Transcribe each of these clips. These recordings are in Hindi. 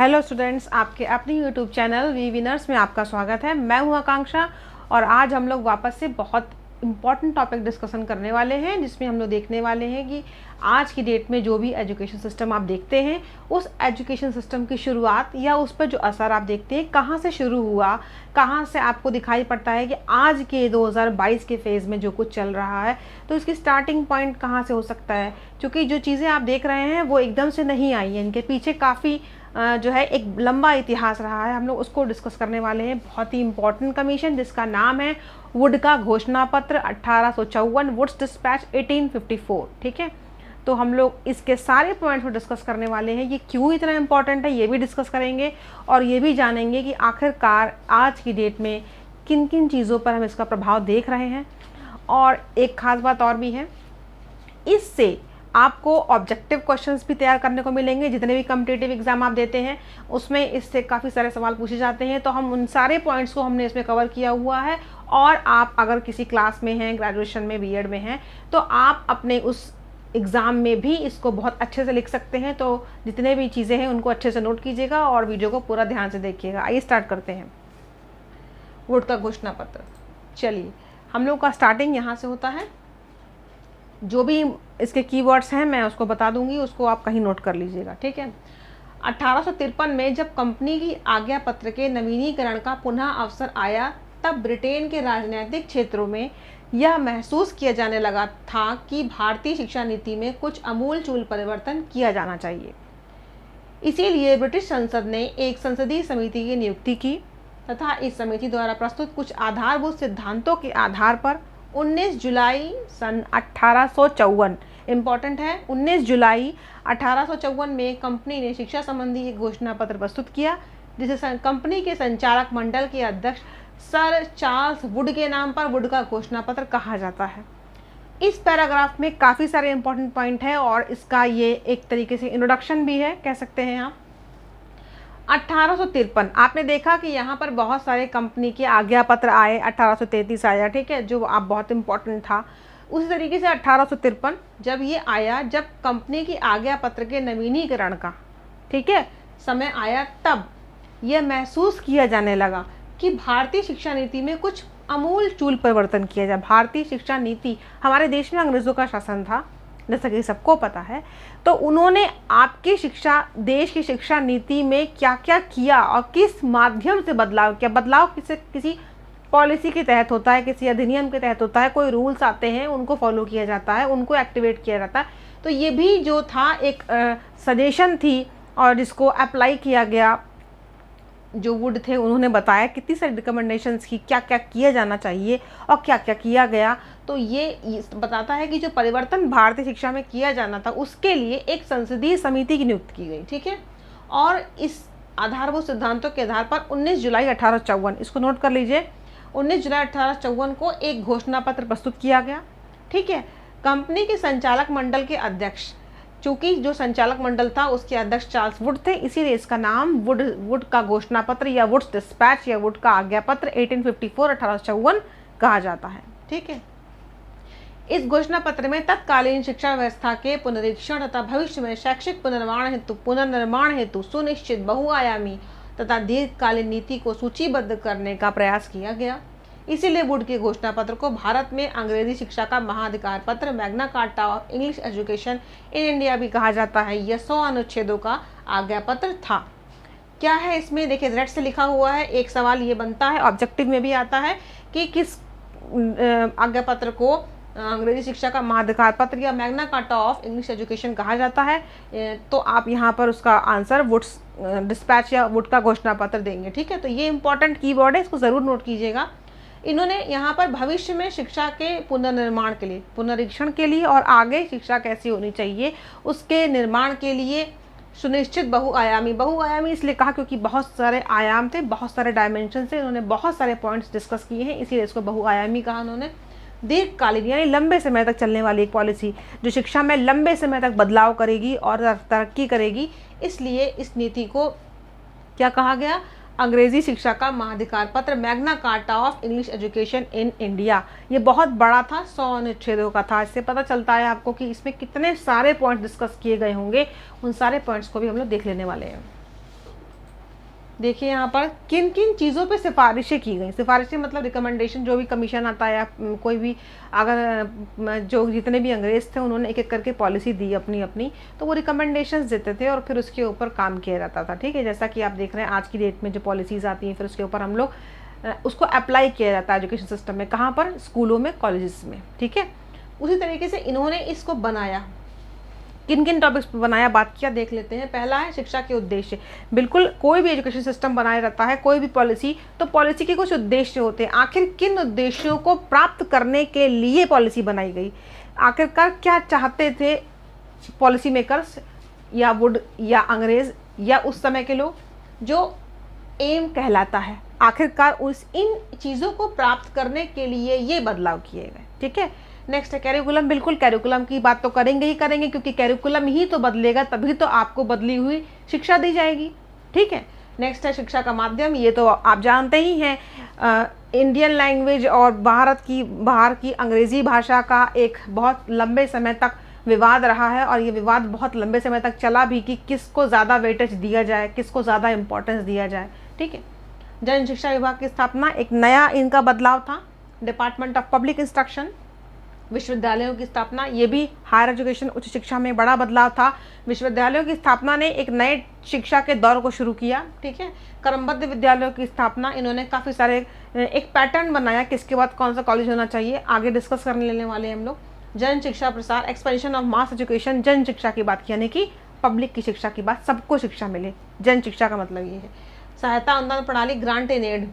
हेलो स्टूडेंट्स, आपके अपनी यूट्यूब चैनल वी विनर्स में आपका स्वागत है। मैं हूं आकांक्षा और आज हम लोग वापस से बहुत इम्पॉर्टेंट टॉपिक डिस्कशन करने वाले हैं, जिसमें हम लोग देखने वाले हैं कि आज की डेट में जो भी एजुकेशन सिस्टम आप देखते हैं, उस एजुकेशन सिस्टम की शुरुआत या उस पर जो असर आप देखते हैं कहाँ से शुरू हुआ, कहाँ से आपको दिखाई पड़ता है कि आज के 2022 के फेज़ में जो कुछ चल रहा है तो इसकी स्टार्टिंग पॉइंट कहाँ से हो सकता है। क्योंकि जो चीज़ें आप देख रहे हैं वो एकदम से नहीं आई हैं, इनके पीछे काफ़ी जो है एक लंबा इतिहास रहा है। हम लोग उसको डिस्कस करने वाले हैं। बहुत ही इंपॉर्टेंट कमीशन जिसका नाम है वुड का घोषणा पत्र 1854, वुड्स डिस्पैच 1854। ठीक है, तो हम लोग इसके सारे पॉइंट्स को डिस्कस करने वाले हैं। ये क्यों इतना इम्पॉर्टेंट है ये भी डिस्कस करेंगे और ये भी जानेंगे कि आखिरकार आज की डेट में किन किन चीज़ों पर हम इसका प्रभाव देख रहे हैं। और एक ख़ास बात और भी है, इससे आपको ऑब्जेक्टिव क्वेश्चंस भी तैयार करने को मिलेंगे। जितने भी कम्पिटिटिव एग्जाम आप देते हैं उसमें इससे काफ़ी सारे सवाल पूछे जाते हैं, तो हम उन सारे पॉइंट्स को हमने इसमें कवर किया हुआ है। और आप अगर किसी क्लास में हैं, ग्रेजुएशन में, बीएड में हैं, तो आप अपने उस एग्ज़ाम में भी इसको बहुत अच्छे से लिख सकते हैं। तो जितने भी चीज़ें हैं उनको अच्छे से नोट कीजिएगा और वीडियो को पूरा ध्यान से देखिएगा। आइए स्टार्ट करते हैं। वुड का घोषणा पत्र, चलिए हम लोग का स्टार्टिंग यहाँ से होता है। जो भी इसके कीवर्ड्स हैं मैं उसको बता दूंगी, उसको आप कहीं नोट कर लीजिएगा। ठीक है, 1853 में जब कंपनी की आज्ञा पत्र के नवीनीकरण का पुनः अवसर आया, तब ब्रिटेन के राजनीतिक क्षेत्रों में यह महसूस किया जाने लगा था कि भारतीय शिक्षा नीति में कुछ आमूल-चूल परिवर्तन किया जाना चाहिए। इसीलिए ब्रिटिश संसद ने एक संसदीय समिति की नियुक्ति की तथा इस समिति द्वारा प्रस्तुत कुछ आधारभूत सिद्धांतों के आधार पर 19 जुलाई सन 1854, इम्पॉर्टेंट है, 19 जुलाई 1854 में कंपनी ने शिक्षा संबंधी एक घोषणा पत्र प्रस्तुत किया, जिसे कंपनी के संचालक मंडल के अध्यक्ष सर चार्ल्स वुड के नाम पर वुड का घोषणा पत्र कहा जाता है। इस पैराग्राफ में काफ़ी सारे इंपॉर्टेंट पॉइंट है और इसका ये एक तरीके से इंट्रोडक्शन भी है, कह सकते हैं आप। 1853 आपने देखा कि यहाँ पर बहुत सारे कंपनी के आज्ञा पत्र आए, 1833 आया, ठीक है, जो आप बहुत इम्पोर्टेंट था। उसी तरीके से 1853 जब ये आया, जब कंपनी की आज्ञा पत्र के नवीनीकरण का, ठीक है, समय आया, तब यह महसूस किया जाने लगा कि भारतीय शिक्षा नीति में कुछ आमूल चूल परिवर्तन किया जाए। भारतीय शिक्षा नीति, हमारे देश में अंग्रेज़ों का शासन था जैसा कि सबको पता है, तो उन्होंने आपकी शिक्षा, देश की शिक्षा नीति में क्या क्या किया और किस माध्यम से बदलाव किया। बदलाव किसी पॉलिसी के तहत होता है, किसी अधिनियम के तहत होता है, कोई रूल्स आते हैं उनको फॉलो किया जाता है, उनको एक्टिवेट किया जाता है। तो ये भी जो था एक सजेशन थी और जिसको अप्लाई किया गया। जो वुड थे उन्होंने बताया कितनी सारी रिकमेंडेशंस की, क्या क्या किया जाना चाहिए और क्या क्या किया गया। तो ये बताता है कि जो परिवर्तन भारतीय शिक्षा में किया जाना था उसके लिए एक संसदीय समिति की नियुक्ति की गई। ठीक है, और इस आधारभूत सिद्धांतों के आधार पर 19 जुलाई 1854, इसको नोट कर लीजिए, 19 जुलाई 1854 को एक घोषणा पत्र प्रस्तुत किया गया। ठीक है, कंपनी के संचालक मंडल के अध्यक्ष, चूँकि जो संचालक मंडल था उसके अध्यक्ष चार्ल्स वुड थे, इसीलिए इसका नाम वुड का घोषणा पत्र या वुड्स डिस्पैच या वुड का आज्ञा पत्र 1854 कहा जाता है। ठीक है, इस घोषणा पत्र में तत्कालीन शिक्षा व्यवस्था के पुनरीक्षण तथा भविष्य में शैक्षिक पुनर्निर्माण हेतु सुनिश्चित बहुआयामी तथा दीर्घकालीन नीति को सूचीबद्ध करने का प्रयास किया गया। इसीलिए वुड के घोषणा पत्र को भारत में अंग्रेजी शिक्षा का महाधिकार पत्र, Magna carta of English education in India भी कहा जाता है। यह 100 अनुच्छेदों का आज्ञा पत्र था। क्या है इसमें, देखिए रेड से लिखा हुआ है। एक सवाल ये बनता है, ऑब्जेक्टिव में भी आता है कि किस आज्ञा पत्र को अंग्रेजी शिक्षा का महाधिकार पत्र या Magna carta of English education कहा जाता है। तो आप यहाँ पर उसका आंसर वुड्स डिस्पैच या वुड का घोषणा पत्र देंगे। ठीक है, तो ये इंपॉर्टेंट कीवर्ड है, इसको ज़रूर नोट कीजिएगा। इन्होंने यहाँ पर भविष्य में शिक्षा के पुनर्निर्माण के लिए, पुनरीक्षण के लिए और आगे शिक्षा कैसी होनी चाहिए उसके निर्माण के लिए सुनिश्चित बहुआयामी इसलिए कहा क्योंकि बहुत सारे आयाम थे, बहुत सारे डायमेंशन थे, इन्होंने बहुत सारे पॉइंट्स डिस्कस किए हैं, इसीलिए इसको बहुआयामी कहा उन्होंने। दीर्घकालीन यानी लंबे समय तक चलने वाली एक पॉलिसी जो शिक्षा में लंबे समय तक बदलाव करेगी और तरक्की करेगी, इसलिए इस नीति को क्या कहा गया, अंग्रेजी शिक्षा का महाधिकार पत्र, Magna carta of English education in India. ये बहुत बड़ा था, 100 अनुच्छेदों का था। इससे पता चलता है आपको कि इसमें कितने सारे पॉइंट डिस्कस किए गए होंगे। उन सारे पॉइंट्स को भी हम लोग देख लेने वाले हैं। देखिए यहाँ पर किन किन चीज़ों पे सिफारिशें की गई। सिफारिशें मतलब रिकमेंडेशन, जो भी कमीशन आता है या कोई भी, अगर जो जितने भी अंग्रेज़ थे उन्होंने एक एक करके पॉलिसी दी अपनी अपनी, तो वो रिकमेंडेशंस देते थे और फिर उसके ऊपर काम किया जाता था। ठीक है, जैसा कि आप देख रहे हैं आज की डेट में जो पॉलिसीज़ आती हैं, फिर उसके ऊपर हम लोग उसको अप्लाई किया जाता है एजुकेशन सिस्टम में। कहाँ पर? स्कूलों में, कॉलेजेस में। ठीक है, उसी तरीके से इन्होंने इसको बनाया। किन किन टॉपिक्स पर बनाया, बात किया, देख लेते हैं। पहला है शिक्षा के उद्देश्य। बिल्कुल कोई भी एजुकेशन सिस्टम बनाया जाता है, कोई भी पॉलिसी, तो पॉलिसी के कुछ उद्देश्य होते हैं। आखिर किन उद्देश्यों को प्राप्त करने के लिए पॉलिसी बनाई गई, आखिरकार क्या चाहते थे पॉलिसी मेकर्स या वुड या अंग्रेज या उस समय के लोग, जो एम कहलाता है। आखिरकार उस इन चीज़ों को प्राप्त करने के लिए ये बदलाव किए गए। ठीक है, नेक्स्ट है कैरिकुलम। बिल्कुल कैरिकुलम की बात तो करेंगे ही करेंगे, क्योंकि कैरिकुलम ही तो बदलेगा, तभी तो आपको बदली हुई शिक्षा दी जाएगी। ठीक है, नेक्स्ट है शिक्षा का माध्यम। ये तो आप जानते ही हैं, इंडियन लैंग्वेज और बाहर की अंग्रेज़ी भाषा का एक बहुत लंबे समय तक विवाद रहा है, और ये विवाद बहुत लंबे समय तक चला भी कि किसको ज़्यादा वेटेज दिया जाए, किसको ज़्यादा इम्पोर्टेंस दिया जाए। ठीक है, जन शिक्षा विभाग की स्थापना, एक नया इनका बदलाव था। डिपार्टमेंट ऑफ पब्लिक इंस्ट्रक्शन, विश्वविद्यालयों की स्थापना, ये भी हायर एजुकेशन, उच्च शिक्षा में बड़ा बदलाव था। विश्वविद्यालयों की स्थापना ने एक नए शिक्षा के दौर को शुरू किया। ठीक है, क्रमबद्ध विद्यालयों की स्थापना, इन्होंने काफ़ी सारे एक पैटर्न बनाया किसके बाद कौन सा कॉलेज होना चाहिए, आगे डिस्कस करने लेने वाले हैं हम लोग। जन शिक्षा प्रसार, एक्सपेंशन ऑफ मास एजुकेशन, जन शिक्षा की बात की, यानी कि पब्लिक की शिक्षा की बात, सबको शिक्षा मिले, जन शिक्षा का मतलब ये है। सहायता अनुदान प्रणाली, grant in aid.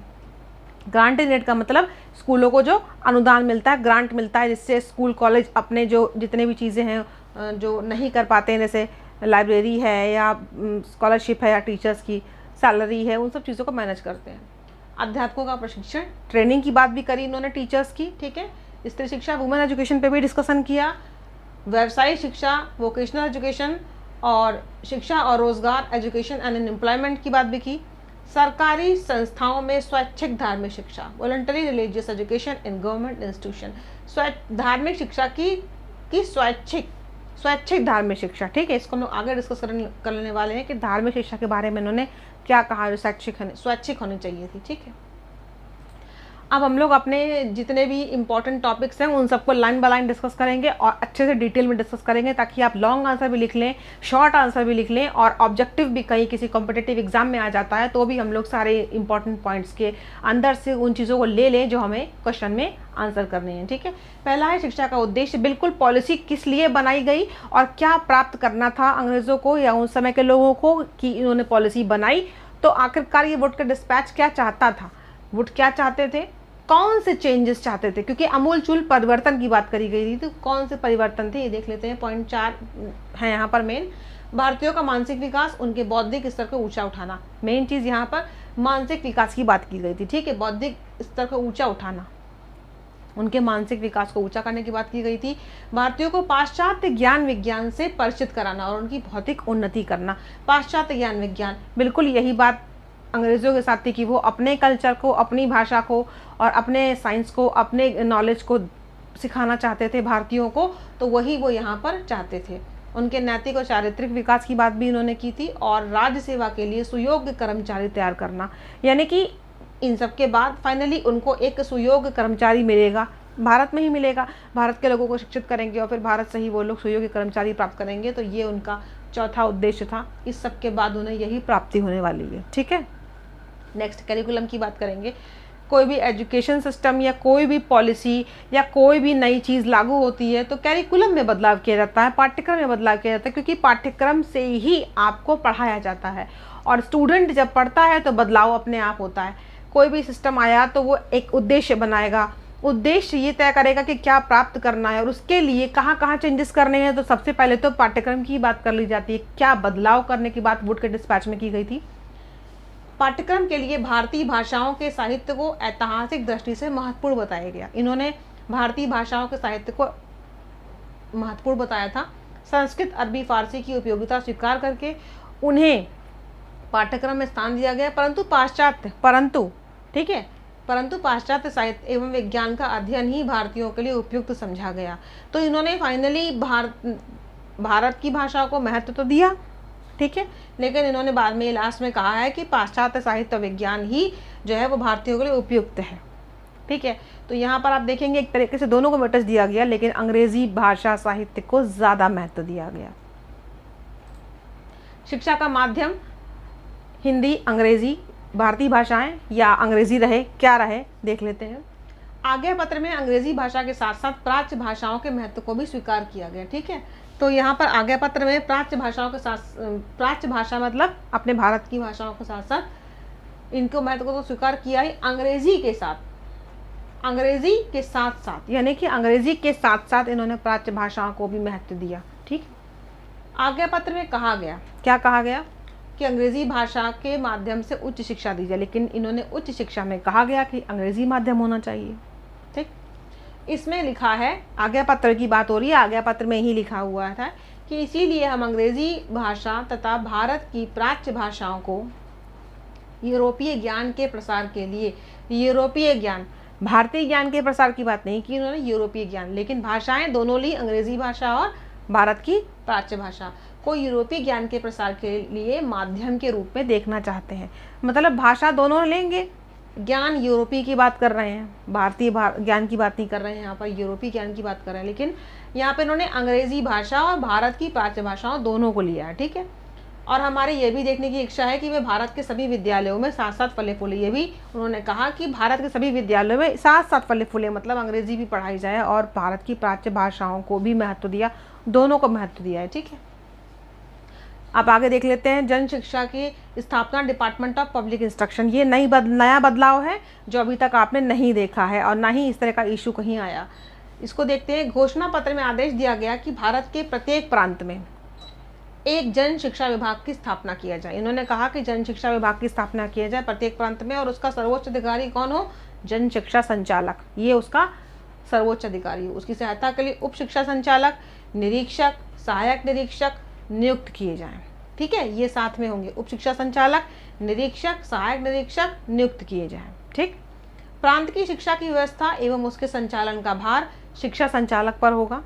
Grant in aid का मतलब स्कूलों को जो अनुदान मिलता है, ग्रांट मिलता है, जिससे स्कूल कॉलेज अपने जो जितने भी चीज़ें हैं जो नहीं कर पाते हैं, जैसे लाइब्रेरी है या स्कॉलरशिप है या टीचर्स की सैलरी है, उन सब चीज़ों को मैनेज करते हैं। अध्यापकों का प्रशिक्षण, ट्रेनिंग की बात भी करी इन्होंने टीचर्स की। ठीक है, स्त्री शिक्षा, वुमेन एजुकेशन पे भी डिस्कशन किया। व्यवसायिक शिक्षा, वोकेशनल एजुकेशन, और शिक्षा और रोजगार, एजुकेशन एंड एम्प्लॉयमेंट की बात भी की। सरकारी संस्थाओं में स्वैच्छिक धार्मिक शिक्षा, voluntary religious education in government institution, धार्मिक शिक्षा की स्वैच्छिक धार्मिक शिक्षा। ठीक है, इसको हम लोग आगे डिस्कस कर लेने वाले हैं कि धार्मिक शिक्षा के बारे में इन्होंने क्या कहा, जो स्वैच्छिक होनी चाहिए थी। ठीक है, अब हम लोग अपने जितने भी इम्पोर्टेंट टॉपिक्स हैं उन सबको लाइन बाय लाइन डिस्कस करेंगे और अच्छे से डिटेल में डिस्कस करेंगे, ताकि आप लॉन्ग आंसर भी लिख लें, शॉर्ट आंसर भी लिख लें, और ऑब्जेक्टिव भी कहीं किसी कॉम्पिटिटिव एग्जाम में आ जाता है तो भी हम लोग सारे इंपॉर्टेंट पॉइंट्स के अंदर से उन चीज़ों को ले लें जो हमें क्वेश्चन में आंसर करने हैं। ठीक है, पहला है शिक्षा का उद्देश्य। बिल्कुल, पॉलिसी किस लिए बनाई गई और क्या प्राप्त करना था अंग्रेज़ों को या उस समय के लोगों को कि इन्होंने पॉलिसी बनाई, तो आखिरकार ये वुड का डिस्पैच क्या चाहता था, वुड क्या चाहते थे, कौन से चेंजेस चाहते थे, क्योंकि अमूलचूल परिवर्तन की बात करी गई थी, तो कौन से परिवर्तन थे ये देख लेते हैं। पॉइंट 4 है यहाँ पर मेन। भारतीयों का मानसिक विकास, उनके बौद्धिक स्तर को ऊंचा उठाना, मेन चीज़ यहाँ पर मानसिक विकास की बात की गई थी। ठीक है, बौद्धिक स्तर को ऊंचा उठाना, उनके मानसिक विकास को ऊंचा करने की बात की गई थी। भारतीयों को पाश्चात्य ज्ञान विज्ञान से परिचित कराना और उनकी भौतिक उन्नति करना। पाश्चात्य ज्ञान विज्ञान, बिल्कुल यही बात अंग्रेज़ों के साथ थी कि वो अपने कल्चर को, अपनी भाषा को और अपने साइंस को, अपने नॉलेज को सिखाना चाहते थे भारतीयों को, तो वही वो यहाँ पर चाहते थे। उनके नैतिक और चारित्रिक विकास की बात भी इन्होंने की थी, और राज्य सेवा के लिए सुयोग्य कर्मचारी तैयार करना, यानी कि इन सब के बाद फाइनली उनको एक सुयोग्य कर्मचारी मिलेगा, भारत में ही मिलेगा, भारत के लोगों को शिक्षित करेंगे और फिर भारत से ही वो लोग सुयोग्य कर्मचारी प्राप्त करेंगे, तो ये उनका चौथा उद्देश्य था। इस सब के बाद उन्हें यही प्राप्ति होने वाली है। ठीक है, नेक्स्ट करिकुलम की बात करेंगे। कोई भी एजुकेशन सिस्टम या कोई भी पॉलिसी या कोई भी नई चीज़ लागू होती है तो कैरिकुलम में बदलाव किया जाता है, पाठ्यक्रम में बदलाव किया जाता है, क्योंकि पाठ्यक्रम से ही आपको पढ़ाया जाता है और स्टूडेंट जब पढ़ता है तो बदलाव अपने आप होता है। कोई भी सिस्टम आया तो वो एक उद्देश्य बनाएगा, उद्देश्य ये तय करेगा कि क्या प्राप्त करना है और उसके लिए कहाँ कहाँ चेंजेस करने हैं। तो सबसे पहले तो पाठ्यक्रम की बात कर ली जाती है, क्या बदलाव करने की बात वुड के डिस्पैच में की गई थी। पाठ्यक्रम के लिए भारतीय भाषाओं के साहित्य को ऐतिहासिक दृष्टि से महत्वपूर्ण बताया गया। इन्होंने भारतीय भाषाओं के साहित्य को महत्वपूर्ण बताया था। संस्कृत, अरबी, फारसी की उपयोगिता स्वीकार करके उन्हें पाठ्यक्रम में स्थान दिया गया, परंतु पाश्चात्य साहित्य एवं विज्ञान का अध्ययन ही भारतीयों के लिए उपयुक्त समझा गया। तो इन्होंने फाइनली भारत की भाषा को महत्व तो दिया, ठीक है। लेकिन इन्होंने बाद में लास्ट में कहा है कि पाश्चात्य साहित्य विज्ञान ही जो है वो भारतीयों के लिए उपयुक्त है, ठीक है। तो यहाँ पर आप देखेंगे एक तरीके से दोनों को वेटेज दिया गया, लेकिन अंग्रेजी भाषा साहित्य को ज़्यादा महत्व दिया गया। शिक्षा का माध्यम हिंदी, अंग्रेजी, भारतीय भाषाएं या अंग्रेजी रहे, क्या रहे देख लेते हैं। आज्ञा पत्र में अंग्रेजी भाषा के साथ साथ प्राच्य भाषाओं के महत्व को भी स्वीकार किया गया, ठीक है। तो यहाँ पर आज्ञा पत्र में प्राच्य भाषाओं के साथ, प्राच्य भाषा मतलब अपने भारत की भाषाओं के साथ साथ इनको महत्व को तो स्वीकार किया ही, अंग्रेजी के साथ, अंग्रेजी के साथ साथ, यानी कि अंग्रेजी के साथ साथ इन्होंने प्राच्य भाषाओं को भी महत्व दिया, ठीक। आज्ञा पत्र में कहा गया, क्या कहा गया कि अंग्रेजी भाषा के माध्यम से उच्च शिक्षा दी जाए, लेकिन इन्होंने उच्च शिक्षा में कहा गया कि अंग्रेजी माध्यम होना चाहिए, ठीक। इसमें लिखा है, आज्ञा पत्र की बात हो रही है, आज्ञा पत्र में ही लिखा हुआ था कि इसीलिए हम अंग्रेजी भाषा तथा भारत की प्राच्य भाषाओं को यूरोपीय ज्ञान के प्रसार के लिए, यूरोपीय ज्ञान, भारतीय ज्ञान के प्रसार की बात नहीं की उन्होंने, यूरोपीय ज्ञान, लेकिन भाषाएं दोनों ली, अंग्रेजी भाषा और भारत की प्राच्य भाषा को यूरोपीय ज्ञान के प्रसार के लिए माध्यम के रूप में देखना चाहते हैं। मतलब भाषा दोनों लेंगे, ज्ञान यूरोपीय की बात कर रहे हैं, भारतीय ज्ञान की बात नहीं कर रहे हैं, यहाँ पर यूरोपीय ज्ञान की बात कर रहे हैं, लेकिन यहाँ पे इन्होंने अंग्रेजी भाषा और भारत की प्राच्य भाषाओं दोनों को लिया है, ठीक है। और हमारे ये भी देखने की इच्छा है कि वे भारत के सभी विद्यालयों में साथ साथ फले फूले, ये भी उन्होंने कहा कि भारत के सभी विद्यालयों में साथ साथ फले फूले, मतलब अंग्रेजी भी पढ़ाई जाए और भारत की प्राच्य भाषाओं को भी महत्व दिया, दोनों को महत्व दिया है, ठीक है। अब आगे देख लेते हैं जन शिक्षा की स्थापना, डिपार्टमेंट ऑफ पब्लिक इंस्ट्रक्शन। ये नया बदलाव है जो अभी तक आपने नहीं देखा है और ना ही इस तरह का इशू कहीं आया। इसको देखते हैं। घोषणा पत्र में आदेश दिया गया कि भारत के प्रत्येक प्रांत में एक जन शिक्षा विभाग की स्थापना किया जाए। इन्होंने कहा कि जन शिक्षा विभाग की स्थापना किया जाए प्रत्येक प्रांत में, और उसका सर्वोच्च अधिकारी कौन हो? जन शिक्षा संचालक, ये उसका सर्वोच्च अधिकारी हो। उसकी सहायता के लिए उप शिक्षा संचालक, निरीक्षक, सहायक निरीक्षक नियुक्त किए जाएं, ठीक है। ये साथ में होंगे, उप शिक्षा संचालक, निरीक्षक, सहायक निरीक्षक नियुक्त किए जाएं, ठीक। प्रांत की शिक्षा की व्यवस्था एवं उसके संचालन का भार शिक्षा संचालक पर होगा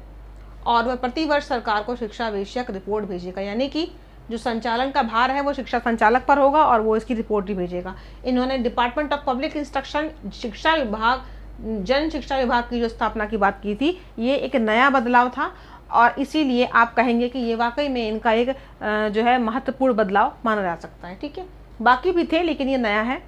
और वह प्रतिवर्ष सरकार को शिक्षा विषयक रिपोर्ट भेजेगा, यानी कि जो संचालन का भार है वो शिक्षा संचालक पर होगा और वो इसकी रिपोर्ट ही भेजेगा। इन्होंने डिपार्टमेंट ऑफ पब्लिक इंस्ट्रक्शन, शिक्षा विभाग, जन शिक्षा विभाग की जो स्थापना की बात की थी, ये एक नया बदलाव था और इसीलिए आप कहेंगे कि ये वाकई में इनका एक जो है महत्वपूर्ण बदलाव माना जा सकता है, ठीक है। बाकी भी थे लेकिन ये नया है।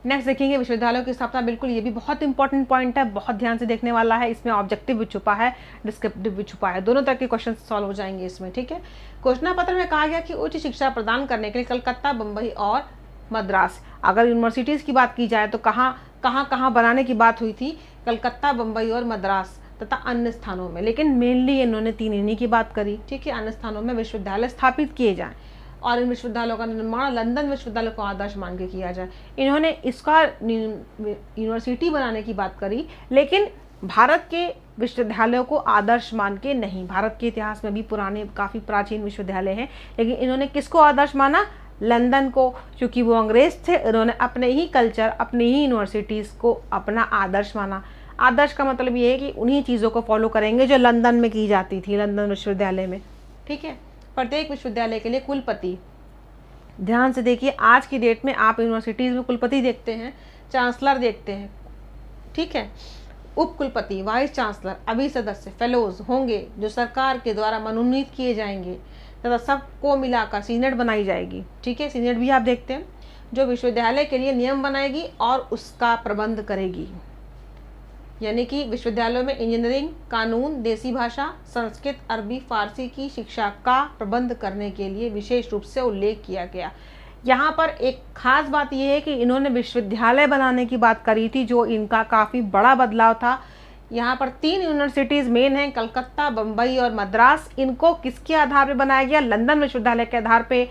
नेक्स्ट देखेंगे विश्वविद्यालयों की स्थापना। बिल्कुल ये भी बहुत इंपॉर्टेंट पॉइंट है, बहुत ध्यान से देखने वाला है। इसमें ऑब्जेक्टिव भी छुपा है, डिस्क्रिप्टिव भी छुपा है, दोनों तरह के क्वेश्चन सॉल्व हो जाएंगे इसमें, ठीक है। घोषणा पत्र में कहा गया कि उच्च शिक्षा प्रदान करने के लिए कलकत्ता, बम्बई और मद्रास, अगर यूनिवर्सिटीज़ की बात की जाए तो कहाँ बनाने की बात हुई थी? कलकत्ता, बम्बई और मद्रास तथा अन्य स्थानों में, लेकिन मेनली इन्होंने तीन इन्हीं की बात करी, ठीक है। अन्य स्थानों में विश्वविद्यालय स्थापित किए जाएं और इन विश्वविद्यालयों का निर्माण लंदन विश्वविद्यालय को आदर्श मान के किया जाए। इन्होंने इसका यूनिवर्सिटी बनाने की बात करी, लेकिन भारत के विश्वविद्यालयों को आदर्श मान के नहीं। भारत के इतिहास में भी पुराने काफ़ी प्राचीन विश्वविद्यालय हैं, लेकिन इन्होंने किसको आदर्श माना? लंदन को, क्योंकि वो अंग्रेज थे। इन्होंने अपने ही कल्चर, अपनी ही यूनिवर्सिटीज़ को अपना आदर्श माना। आदर्श का मतलब ये है कि उन्हीं चीज़ों को फॉलो करेंगे जो लंदन में की जाती थी, लंदन विश्वविद्यालय में, ठीक है। प्रत्येक विश्वविद्यालय के लिए कुलपति, ध्यान से देखिए, आज की डेट में आप यूनिवर्सिटीज़ में कुलपति देखते हैं, चांसलर देखते हैं, ठीक है। उप कुलपति, वाइस चांसलर, अभी सदस्य, फेलोज होंगे जो सरकार के द्वारा मनोनीत किए जाएंगे तथा सबको मिलाकर सीनेट बनाई जाएगी, ठीक है। सीनेट भी आप देखते हैं, जो विश्वविद्यालय के लिए नियम बनाएगी और उसका प्रबंध करेगी, यानी कि विश्वविद्यालयों में इंजीनियरिंग, कानून, देसी भाषा, संस्कृत, अरबी, फारसी की शिक्षा का प्रबंध करने के लिए विशेष रूप से उल्लेख किया गया। यहाँ पर एक खास बात यह है कि इन्होंने विश्वविद्यालय बनाने की बात करी थी, जो इनका काफ़ी बड़ा बदलाव था। यहाँ पर तीन यूनिवर्सिटीज़ मेन हैं, कलकत्ता, बम्बई और मद्रास। इनको किसके आधार पर बनाया गया? लंदन विश्वविद्यालय के आधार पर।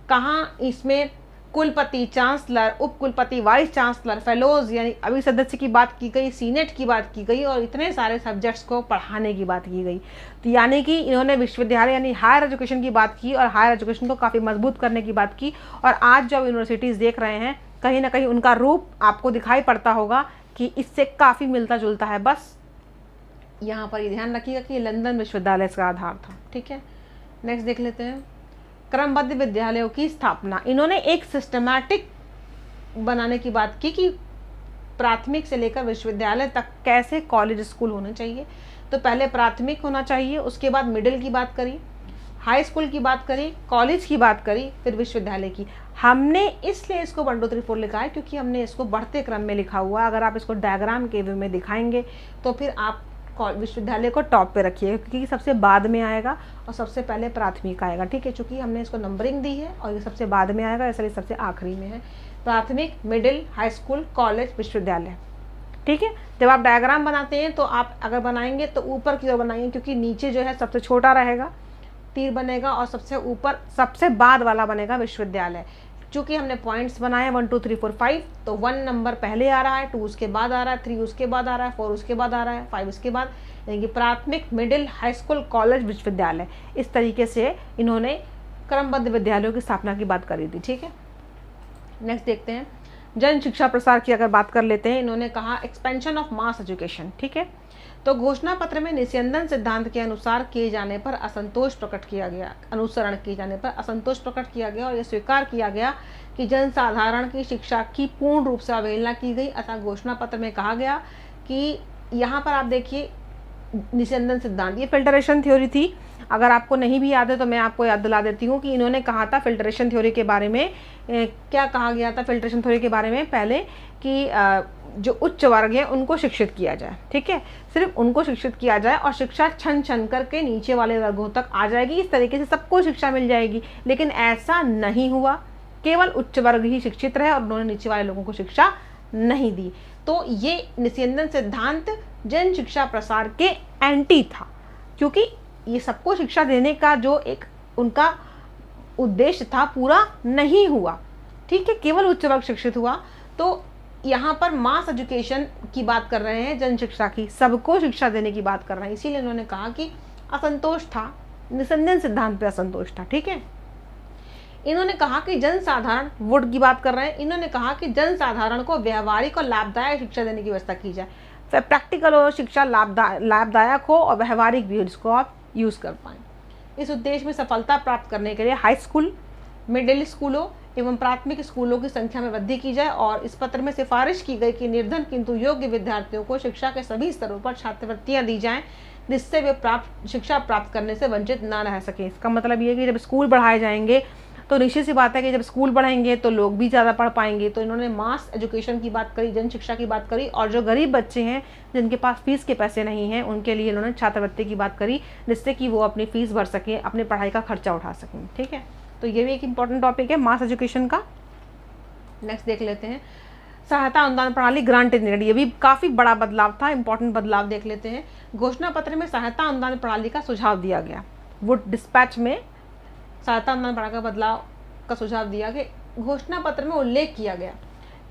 कहाँ? इसमें कुलपति, चांसलर, उप कुलपति, वाइस चांसलर, फेलोज यानी अभी सदस्य की बात की गई, सीनेट की बात की गई और इतने सारे सब्जेक्ट्स को पढ़ाने की बात की गई। तो यानी कि इन्होंने विश्वविद्यालय यानी हायर एजुकेशन की बात की और हायर एजुकेशन को काफ़ी मजबूत करने की बात की। और आज जब यूनिवर्सिटीज़ देख रहे हैं, कहीं ना कहीं उनका रूप आपको दिखाई पड़ता होगा कि इससे काफ़ी मिलता जुलता है। बस यहाँ पर ये ध्यान रखिएगा कि लंदन विश्वविद्यालय का आधार था, ठीक है। नेक्स्ट देख लेते हैं। क्रमबद्ध विद्यालयों की स्थापना। इन्होंने एक सिस्टमैटिक बनाने की बात की कि प्राथमिक से लेकर विश्वविद्यालय तक कैसे कॉलेज स्कूल होने चाहिए। तो पहले प्राथमिक होना चाहिए, उसके बाद मिडिल की बात करी, हाई स्कूल की बात करी, कॉलेज की बात करी, फिर विश्वविद्यालय की। हमने इसलिए इसको 1 2 3 4 लिखा है क्योंकि हमने इसको बढ़ते क्रम में लिखा हुआ। अगर आप इसको डायग्राम के वे में दिखाएंगे तो फिर आप विश्वविद्यालय को टॉप पे रखिए, क्योंकि सबसे बाद में आएगा और सबसे पहले प्राथमिक आएगा। ठीक है, चूंकि हमने इसको नंबरिंग दी है और ये सबसे बाद में आएगा, इसलिए सबसे आखिरी में है। प्राथमिक, मिडिल, हाई स्कूल, कॉलेज, विश्वविद्यालय। ठीक है, जब आप डायग्राम बनाते हैं तो आप अगर बनाएंगे तो ऊपर की ओर बनाएंगे, क्योंकि नीचे जो है सबसे छोटा रहेगा, तीर बनेगा, और सबसे ऊपर सबसे बाद वाला बनेगा विश्वविद्यालय। चूंकि हमने पॉइंट्स बनाए 1 2 3 4 5, तो 1 नंबर पहले आ रहा है, 2 उसके बाद आ रहा है, 3 उसके बाद आ रहा है, 4 उसके बाद आ रहा है, 5 उसके बाद, यानी कि प्राथमिक, मिडिल, हाई स्कूल, कॉलेज, विश्वविद्यालय। इस तरीके से इन्होंने क्रमबद्ध विद्यालयों की स्थापना की बात करी थी। ठीक है, नेक्स्ट देखते हैं जन शिक्षा प्रसार की अगर बात कर लेते हैं। इन्होंने कहा एक्सपेंशन ऑफ मास एजुकेशन। ठीक है, तो घोषणा पत्र में निस्यंदन सिद्धांत के अनुसार किए जाने पर असंतोष प्रकट किया गया, अनुसरण किए जाने पर असंतोष प्रकट किया गया और यह स्वीकार किया गया कि जनसाधारण की शिक्षा की पूर्ण रूप से अवहेलना की गई। अतः घोषणा पत्र में कहा गया कि यहाँ पर आप देखिए निस्यंदन सिद्धांत, ये फिल्टरेशन थ्योरी थी। अगर आपको नहीं भी याद है तो मैं आपको याद दिला देती हूँ कि इन्होंने कहा था फिल्टरेशन थ्योरी के बारे में, क्या कहा गया था फिल्टरेशन थ्योरी के बारे में पहले, कि जो उच्च वर्ग है उनको शिक्षित किया जाए। ठीक है, सिर्फ उनको शिक्षित किया जाए और शिक्षा छन छन करके नीचे वाले वर्गों तक आ जाएगी, इस तरीके से सबको शिक्षा मिल जाएगी। लेकिन ऐसा नहीं हुआ, केवल उच्च वर्ग ही शिक्षित रहे और उन्होंने नीचे वाले लोगों को शिक्षा नहीं दी। तो ये निस्यंदन सिद्धांत जन शिक्षा प्रसार के एंटी था, क्योंकि ये सबको शिक्षा देने का जो एक उनका उद्देश्य था पूरा नहीं हुआ। ठीक है, केवल उच्च वर्ग शिक्षित हुआ। तो यहाँ पर मास एजुकेशन की बात कर रहे हैं, जन शिक्षा की, सबको शिक्षा देने की बात कर रहे हैं। इसीलिए इन्होंने कहा कि असंतोष था, निस्यंदन सिद्धांत पे असंतोष था। ठीक है, इन्होंने कहा कि जनसाधारण, वुड की बात कर रहे हैं, इन्होंने कहा कि जनसाधारण को व्यवहारिक और लाभदायक शिक्षा देने की व्यवस्था की जाए। प्रैक्टिकल हो शिक्षा, लाभदायक हो और व्यवहारिक भी हो, जिसको आप यूज़ कर पाएँ। इस उद्देश्य में सफलता प्राप्त करने के लिए हाई स्कूल, मिडिल स्कूलों एवं प्राथमिक स्कूलों की संख्या में वृद्धि की जाए। और इस पत्र में सिफारिश की गई कि निर्धन किंतु योग्य विद्यार्थियों को शिक्षा के सभी स्तरों पर छात्रवृत्तियां दी जाएं, जिससे वे शिक्षा प्राप्त करने से वंचित न रह सकें। इसका मतलब ये है कि जब स्कूल बढ़ाए जाएंगे तो निश्चित सी बात है कि जब स्कूल बढ़ेंगे तो लोग भी ज़्यादा पढ़ पाएंगे। तो इन्होंने मास एजुकेशन की बात करी, जन शिक्षा की बात करी, और जो गरीब बच्चे हैं जिनके पास फीस के पैसे नहीं हैं उनके लिए इन्होंने छात्रवृत्ति की बात करी, जिससे कि वो अपनी फीस भर सकें, अपनी पढ़ाई का खर्चा उठा सकें। ठीक है, तो ये भी एक इम्पॉर्टेंट टॉपिक है मास एजुकेशन का। नेक्स्ट देख लेते हैं सहायता अनुदान प्रणाली, ग्रांट इन एड। ये भी काफ़ी बड़ा बदलाव था, इंपॉर्टेंट बदलाव देख लेते हैं। घोषणा पत्र में सहायता अनुदान प्रणाली का सुझाव दिया गया। वुड डिस्पैच में सहायता अनुदान प्रणाली का बदलाव का सुझाव दिया गया। घोषणा पत्र में उल्लेख किया गया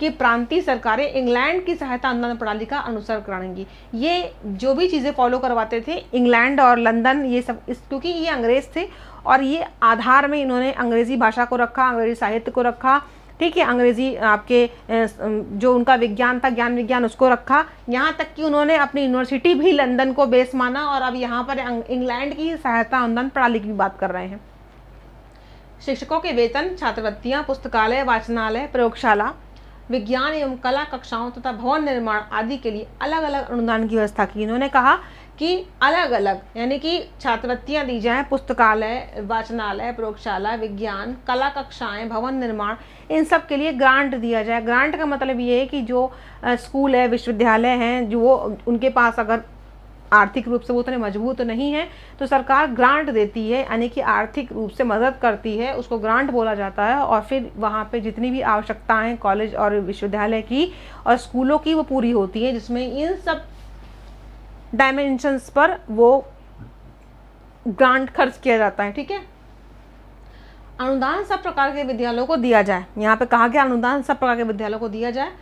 कि प्रांतीय सरकारें इंग्लैंड की सहायता अनुदान प्रणाली का अनुसरण करेंगी। ये जो भी चीज़ें फॉलो करवाते थे इंग्लैंड और लंदन, ये सब क्योंकि ये अंग्रेज थे और ये आधार में इन्होंने अंग्रेजी भाषा को रखा, अंग्रेजी साहित्य को रखा। ठीक है, अंग्रेजी आपके जो उनका विज्ञान था, ज्ञान विज्ञान, उसको रखा। यहाँ तक कि उन्होंने अपनी यूनिवर्सिटी भी लंदन को बेस माना। और अब यहाँ पर इंग्लैंड की सहायता अनुदान प्रणाली की बात कर रहे हैं। शिक्षकों के वेतन, छात्रवृत्तियां, पुस्तकालय, वाचनालय, प्रयोगशाला, विज्ञान एवं कला कक्षाओं तथा भवन निर्माण आदि के लिए अलग अलग अनुदान की व्यवस्था की। इन्होंने कहा कि अलग अलग, यानी कि छात्रवृत्तियां दी जाएं, पुस्तकालय, वाचनालय, प्रयोगशाला, विज्ञान, कला कक्षाएं, भवन निर्माण, इन सब के लिए ग्रांट दिया जाए। ग्रांट का मतलब ये है कि जो स्कूल है, विश्वविद्यालय हैं, जो उनके पास अगर आर्थिक रूप से वो उतने मजबूत नहीं है तो सरकार ग्रांट देती है, यानी कि आर्थिक रूप से मदद करती है, उसको ग्रांट बोला जाता है। और फिर वहाँ पे जितनी भी आवश्यकताएं कॉलेज और विश्वविद्यालय की और स्कूलों की वो पूरी होती है, जिसमें इन सब डायमेंशंस पर वो ग्रांट खर्च किया जाता है। ठीक है, अनुदान सब प्रकार के विद्यालयों को दिया जाए। यहाँ पे कहा गया अनुदान सब प्रकार के विद्यालयों को दिया जाए।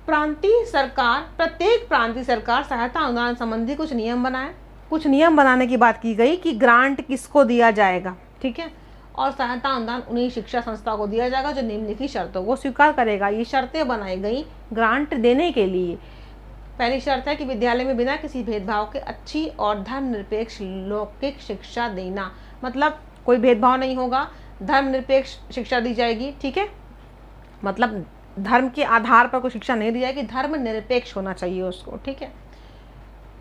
प्रांतीय सरकार, प्रत्येक प्रांतीय सरकार सहायता अनुदान संबंधी कुछ नियम बनाए। कुछ नियम बनाने की बात की गई कि ग्रांट किसको दिया जाएगा। ठीक है, और सहायता अनुदान उन्हीं शिक्षा संस्था को दिया जाएगा जो निम्नलिखित शर्तों को स्वीकार करेगा। ये शर्तें बनाई गई ग्रांट देने के लिए। पहली शर्त है कि विद्यालय में बिना किसी भेदभाव के अच्छी और धर्मनिरपेक्ष लौकिक शिक्षा देना। मतलब कोई भेदभाव नहीं होगा, धर्मनिरपेक्ष शिक्षा दी जाएगी। ठीक है, मतलब धर्म के आधार पर कोई शिक्षा नहीं दी जाएगी, धर्मनिरपेक्ष होना चाहिए उसको। ठीक है,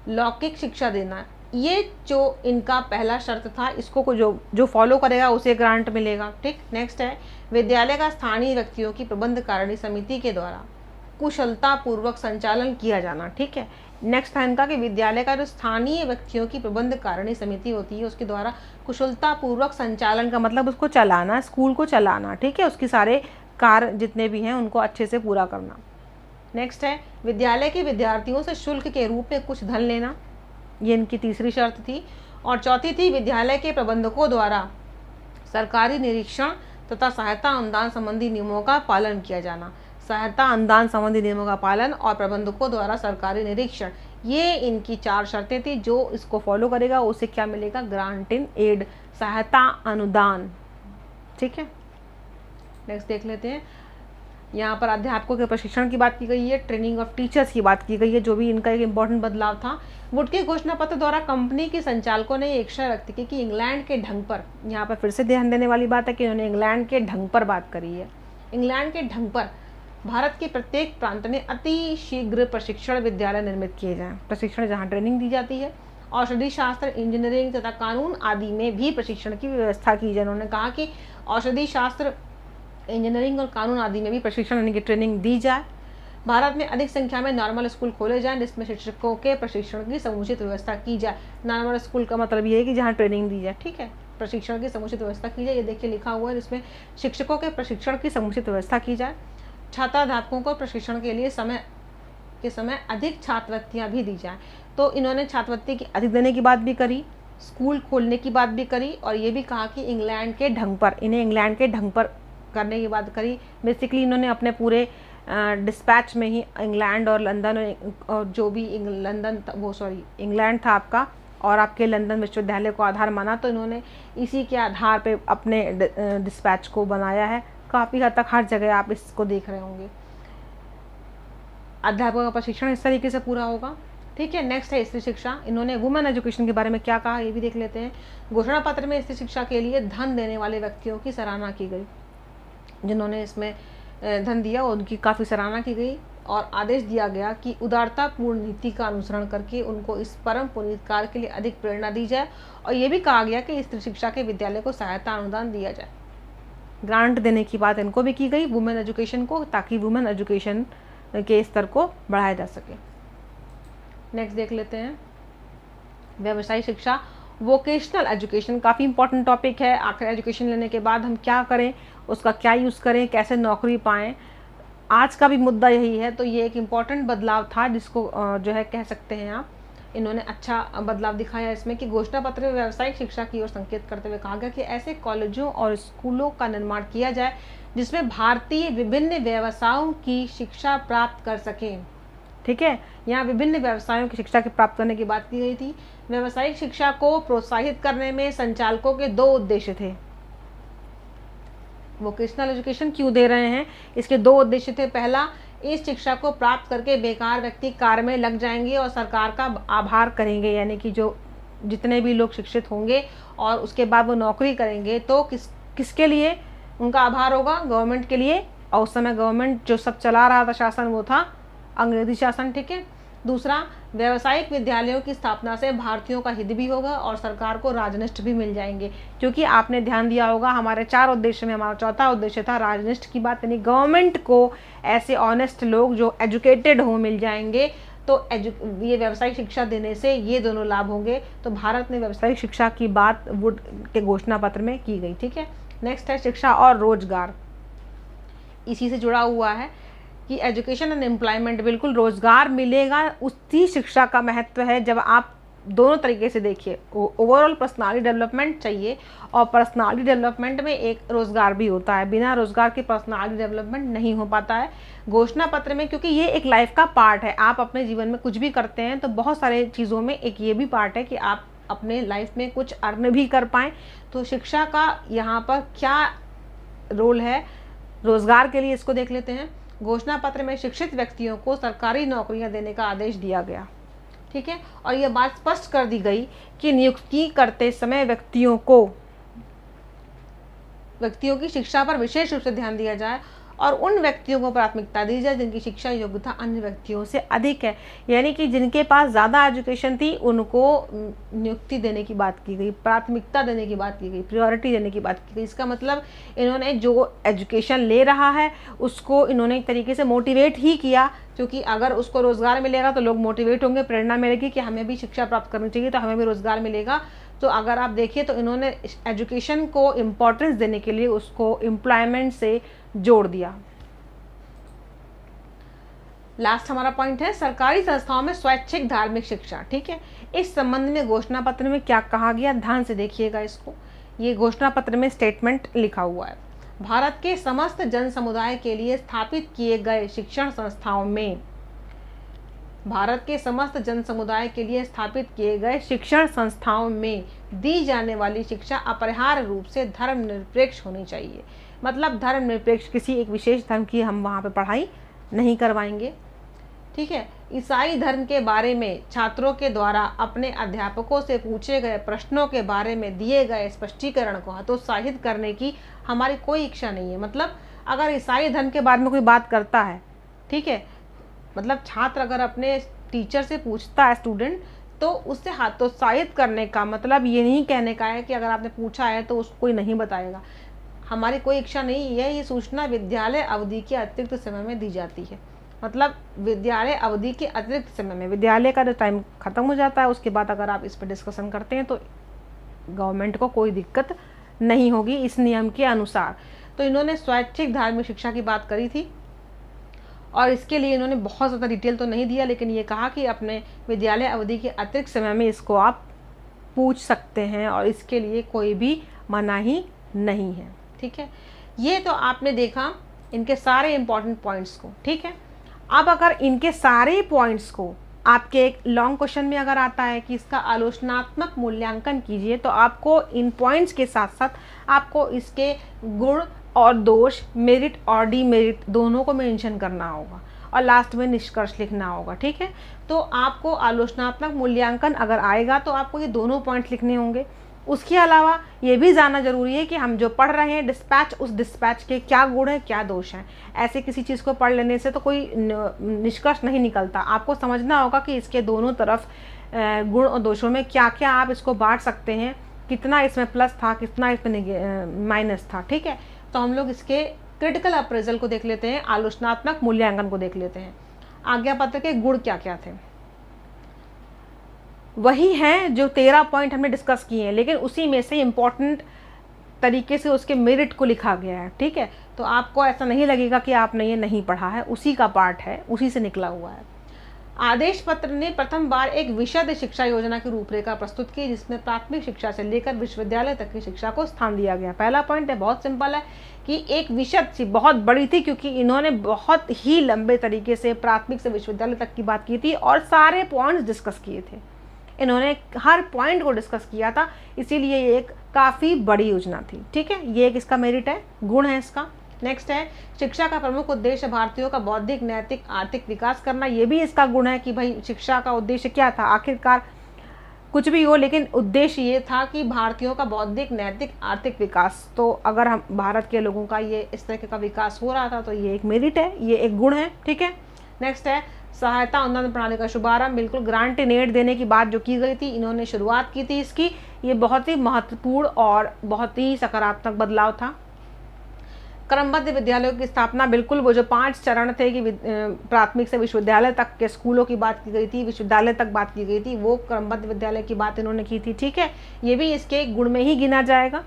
लौकिक शिक्षा देना, ये जो इनका पहला शर्त था, इसको को जो फॉलो करेगा उसे ग्रांट मिलेगा। ठीक, नेक्स्ट है विद्यालय का स्थानीय व्यक्तियों की प्रबंध कारिणी समिति के द्वारा कुशलता पूर्वक संचालन किया जाना। ठीक है, नेक्स्ट है इनका कि विद्यालय का जो स्थानीय व्यक्तियों की प्रबंध कारिणी समिति होती है उसके द्वारा कुशलता पूर्वक संचालन का मतलब उसको चलाना, स्कूल को चलाना। ठीक है, उसके सारे कार्य जितने भी हैं उनको अच्छे से पूरा करना। नेक्स्ट है विद्यालय के विद्यार्थियों से शुल्क के रूप में कुछ धन लेना, ये इनकी तीसरी शर्त थी। और चौथी थी विद्यालय के प्रबंधकों द्वारा सरकारी निरीक्षण तथा सहायता अनुदान संबंधी नियमों का पालन किया जाना। सहायता अनुदान संबंधी नियमों का पालन और प्रबंधकों द्वारा सरकारी निरीक्षण, ये इनकी 4 शर्तें थी। जो इसको फॉलो करेगा उसे क्या मिलेगा, ग्रांट इन एड, सहायता अनुदान। ठीक है, नेक्स्ट देख लेते हैं। यहाँ पर अध्यापकों के प्रशिक्षण की बात की गई है, ट्रेनिंग ऑफ टीचर्स की बात की गई है, जो भी इनका एक इंपॉर्टेंट बदलाव था। वुड के घोषणा पत्र द्वारा कंपनी के संचालकों ने इच्छा व्यक्त की कि इंग्लैंड के ढंग पर, यहाँ पर फिर से ध्यान देने वाली बात है कि उन्होंने इंग्लैंड के ढंग पर बात करी है। इंग्लैंड के ढंग पर भारत के प्रत्येक प्रांत में अति शीघ्र प्रशिक्षण विद्यालय निर्मित किए जाएं। प्रशिक्षण जहाँ ट्रेनिंग दी जाती है, औषधि शास्त्र, इंजीनियरिंग तथा कानून आदि में भी प्रशिक्षण की व्यवस्था की जाए। उन्होंने कहा कि औषधि शास्त्र, इंजीनियरिंग और कानून आदि में भी प्रशिक्षण यानी कि ट्रेनिंग दी जाए। भारत में अधिक संख्या में नॉर्मल स्कूल खोले जाएं जिसमें शिक्षकों के प्रशिक्षण की समुचित व्यवस्था की जाए। नॉर्मल स्कूल का मतलब ये है कि जहाँ ट्रेनिंग दी जाए। ठीक है, प्रशिक्षण की समुचित व्यवस्था की जाए, ये देखिए लिखा हुआ है जिसमें शिक्षकों के प्रशिक्षण की समुचित व्यवस्था की जाए। छात्राध्यापकों को प्रशिक्षण के लिए समय अधिक छात्रवृत्तियाँ भी दी जाएँ। तो इन्होंने छात्रवृत्ति की अधिक देने की बात भी करी, स्कूल खोलने की बात भी करी, और ये भी कहा कि इंग्लैंड के ढंग पर, इन्हें इंग्लैंड के ढंग पर करने की बात करी। बेसिकली इन्होंने अपने पूरे डिस्पैच में ही इंग्लैंड और लंदन और जो भी इंग्लैंड था आपका और आपके लंदन विश्वविद्यालय को आधार माना, तो इन्होंने इसी के आधार पे अपने डिस्पैच को बनाया है। काफ़ी हद तक हर जगह आप इसको देख रहे होंगे। अध्यापकों का प्रशिक्षण इस तरीके से पूरा होगा। ठीक है, नेक्स्ट है स्त्री शिक्षा। इन्होंने वुमेन एजुकेशन के बारे में क्या कहा ये भी देख लेते हैं। घोषणा पत्र में स्त्री शिक्षा के लिए धन देने वाले व्यक्तियों की सराहना की गई। जिन्होंने इसमें धन दिया उनकी काफ़ी सराहना की गई और आदेश दिया गया कि उदारतापूर्ण नीति का अनुसरण करके उनको इस परम पुनीत कार्य के लिए अधिक प्रेरणा दी जाए। और ये भी कहा गया कि स्त्री शिक्षा के विद्यालय को सहायता अनुदान दिया जाए। ग्रांट देने की बात इनको भी की गई वुमेन एजुकेशन को, ताकि वुमेन एजुकेशन के स्तर को बढ़ाया जा सके। नेक्स्ट देख लेते हैं व्यवसायिक शिक्षा, वोकेशनल एजुकेशन। काफ़ी इंपॉर्टेंट टॉपिक है। आखिर एजुकेशन लेने के बाद हम क्या करें, उसका क्या यूज़ करें, कैसे नौकरी पाएं, आज का भी मुद्दा यही है। तो ये एक इम्पॉर्टेंट बदलाव था जिसको जो है कह सकते हैं आप, इन्होंने अच्छा बदलाव दिखाया इसमें कि घोषणा पत्र में व्यावसायिक शिक्षा की ओर संकेत करते हुए कहा गया कि ऐसे कॉलेजों और स्कूलों का निर्माण किया जाए जिसमें भारतीय विभिन्न व्यवसायों की शिक्षा प्राप्त कर सकें। ठीक है, यहाँ विभिन्न व्यवसायों की शिक्षा की प्राप्त करने की बात की गई थी। व्यावसायिक शिक्षा को प्रोत्साहित करने में संचालकों के 2 उद्देश्य थे। वोकेशनल एजुकेशन क्यों दे रहे हैं, इसके 2 उद्देश्य थे। पहला, इस शिक्षा को प्राप्त करके बेकार व्यक्ति कार्य में लग जाएंगे और सरकार का आभार करेंगे, यानी कि जो जितने भी लोग शिक्षित होंगे और उसके बाद वो नौकरी करेंगे तो किसके लिए उनका आभार होगा, गवर्नमेंट के लिए। और उस समय गवर्नमेंट जो सब चला रहा था शासन वो था अंग्रेजी शासन। ठीक है। दूसरा, व्यावसायिक विद्यालयों की स्थापना से भारतीयों का हित भी होगा और सरकार को राजनिष्ठ भी मिल जाएंगे, क्योंकि आपने ध्यान दिया होगा हमारे 4 उद्देश्य में हमारा चौथा उद्देश्य था राजनिष्ठ की बात, यानी गवर्नमेंट को ऐसे ऑनेस्ट लोग जो एजुकेटेड हो मिल जाएंगे। तो ये व्यावसायिक शिक्षा देने से ये दोनों लाभ होंगे। तो भारत ने व्यावसायिक शिक्षा की बात वुड के घोषणा पत्र में की गई। ठीक है। नेक्स्ट है शिक्षा और रोजगार, इसी से जुड़ा हुआ है कि एजुकेशन एंड एम्प्लॉयमेंट, बिल्कुल रोजगार मिलेगा, उसी शिक्षा का महत्व है। जब आप दोनों तरीके से देखिए, ओवरऑल पर्सनालिटी डेवलपमेंट चाहिए और पर्सनालिटी डेवलपमेंट में एक रोजगार भी होता है। बिना रोजगार के पर्सनालिटी डेवलपमेंट नहीं हो पाता है। घोषणा पत्र में, क्योंकि ये एक लाइफ का पार्ट है, आप अपने जीवन में कुछ भी करते हैं तो बहुत सारे चीज़ों में एक ये भी पार्ट है कि आप अपने लाइफ में कुछ अर्न भी कर पाएँ। तो शिक्षा का यहाँ पर क्या रोल है रोजगार के लिए, इसको देख लेते हैं। घोषणा पत्र में शिक्षित व्यक्तियों को सरकारी नौकरियां देने का आदेश दिया गया। ठीक है। और यह बात स्पष्ट कर दी गई कि नियुक्ति करते समय व्यक्तियों को व्यक्तियों की शिक्षा पर विशेष रूप से ध्यान दिया जाए और उन व्यक्तियों को प्राथमिकता दी जाए जिनकी शिक्षा योग्यता अन्य व्यक्तियों से अधिक है। यानी कि जिनके पास ज़्यादा एजुकेशन थी उनको नियुक्ति देने की बात की गई, प्राथमिकता देने की बात की गई, प्रायोरिटी देने की बात की गई। इसका मतलब इन्होंने जो एजुकेशन ले रहा है उसको इन्होंने एक तरीके से मोटिवेट ही किया, क्योंकि अगर उसको रोज़गार मिलेगा तो लोग मोटिवेट होंगे, प्रेरणा मिलेगी कि हमें भी शिक्षा प्राप्त करनी चाहिए, तो हमें भी रोज़गार मिलेगा। तो अगर आप देखिए तो इन्होंने एजुकेशन को इम्पोर्टेंस देने के लिए उसको एम्प्लॉयमेंट से जोड़ दिया। लास्ट हमारा पॉइंट है सरकारी संस्थाओं में स्वैच्छिक धार्मिक शिक्षा। ठीक है, इस संबंध में घोषणा पत्र में क्या कहा गया, ध्यान से देखिएगा इसको। ये घोषणा पत्र में स्टेटमेंट लिखा हुआ है, भारत के समस्त जन समुदाय के लिए स्थापित किए गए शिक्षण संस्थाओं में, भारत के समस्त जन समुदाय के लिए स्थापित किए गए शिक्षण संस्थाओं में दी जाने वाली शिक्षा अपरिहार्य रूप से धर्मनिरपेक्ष होनी चाहिए। मतलब धर्मनिरपेक्ष, किसी एक विशेष धर्म की हम वहाँ पे पढ़ाई नहीं करवाएंगे। ठीक है, ईसाई धर्म के बारे में छात्रों के द्वारा अपने अध्यापकों से पूछे गए प्रश्नों के बारे में दिए गए स्पष्टीकरण को हतोत्साहित करने की हमारी कोई इच्छा नहीं है। मतलब अगर ईसाई धर्म के बारे में कोई बात करता है, ठीक है, मतलब छात्र अगर अपने टीचर से पूछता है स्टूडेंट, तो उससे हतोत्साहित करने का मतलब ये नहीं कहने का है कि अगर आपने पूछा है तो उसको कोई नहीं बताएगा। हमारी कोई इच्छा नहीं है। ये सूचना विद्यालय अवधि के अतिरिक्त समय में दी जाती है। मतलब विद्यालय अवधि के अतिरिक्त समय में, विद्यालय का जो टाइम खत्म हो जाता है उसके बाद अगर आप इस पर डिस्कशन करते हैं तो गवर्नमेंट को कोई दिक्कत नहीं होगी इस नियम के अनुसार। तो इन्होंने स्वैच्छिक धार्मिक शिक्षा की बात करी थी और इसके लिए इन्होंने बहुत ज़्यादा डिटेल तो नहीं दिया, लेकिन ये कहा कि अपने विद्यालय अवधि के अतिरिक्त समय में इसको आप पूछ सकते हैं और इसके लिए कोई भी मनाही नहीं है। ठीक है, ये तो आपने देखा इनके सारे इंपॉर्टेंट पॉइंट्स को। ठीक है, अब अगर इनके सारे पॉइंट्स को आपके एक लॉन्ग क्वेश्चन में अगर आता है कि इसका आलोचनात्मक मूल्यांकन कीजिए, तो आपको इन पॉइंट्स के साथ साथ आपको इसके गुण और दोष, मेरिट और डीमेरिट दोनों को मेंशन करना होगा और लास्ट में निष्कर्ष लिखना होगा। ठीक है, तो आपको आलोचनात्मक मूल्यांकन अगर आएगा तो आपको ये दोनों पॉइंट्स लिखने होंगे। उसके अलावा ये भी जानना जरूरी है कि हम जो पढ़ रहे हैं डिस्पैच, उस डिस्पैच के क्या गुण हैं क्या दोष हैं। ऐसे किसी चीज़ को पढ़ लेने से तो कोई निष्कर्ष नहीं निकलता। आपको समझना होगा कि इसके दोनों तरफ गुण और दोषों में क्या क्या आप इसको बांट सकते हैं, कितना इसमें प्लस था, कितना इसमें माइनस था। ठीक है, तो हम लोग इसके क्रिटिकल अप्रेजल को देख लेते हैं, आलोचनात्मक मूल्यांकन को देख लेते हैं। आज्ञा पत्र के गुण क्या क्या थे, वही हैं जो 13 पॉइंट हमने डिस्कस किए हैं, लेकिन उसी में से इम्पॉर्टेंट तरीके से उसके मेरिट को लिखा गया है। ठीक है, तो आपको ऐसा नहीं लगेगा कि आपने ये नहीं पढ़ा है, उसी का पार्ट है, उसी से निकला हुआ है। आदेश पत्र ने प्रथम बार एक विशद शिक्षा योजना की रूपरेखा प्रस्तुत की जिसमें प्राथमिक शिक्षा से लेकर विश्वविद्यालय तक की शिक्षा को स्थान दिया गया। पहला पॉइंट है, बहुत सिंपल है कि एक विशद सी बहुत बड़ी थी, क्योंकि इन्होंने बहुत ही लंबे तरीके से प्राथमिक से विश्वविद्यालय तक की बात की थी और सारे पॉइंट्स डिस्कस किए थे। इन्होंने हर पॉइंट को डिस्कस किया था, इसीलिए ये एक काफ़ी बड़ी योजना थी। ठीक है, ये एक इसका मेरिट है, गुण है इसका। नेक्स्ट है, शिक्षा का प्रमुख उद्देश्य भारतीयों का बौद्धिक, नैतिक, आर्थिक विकास करना। ये भी इसका गुण है कि भाई शिक्षा का उद्देश्य क्या था, आखिरकार कुछ भी हो लेकिन उद्देश्य ये था कि भारतीयों का बौद्धिक, नैतिक, आर्थिक विकास। तो अगर हम भारत के लोगों का ये इस तरह का विकास हो रहा था तो ये एक मेरिट है, ये एक गुण है। ठीक है, नेक्स्ट है, सहायता अनुदान प्रणाली का शुभारंभ। बिल्कुल ग्रांट इन एड देने की बात जो की गई थी, इन्होंने शुरुआत की थी इसकी। ये बहुत ही महत्वपूर्ण और बहुत ही सकारात्मक बदलाव था। क्रमबद्ध विद्यालयों की स्थापना, बिल्कुल वो जो 5 चरण थे कि प्राथमिक से विश्वविद्यालय तक के स्कूलों की बात की गई थी, विश्वविद्यालय तक बात की गई थी, वो क्रमबद्ध विद्यालय की बात इन्होंने की थी। ठीक है, ये भी इसके गुण में ही गिना जाएगा।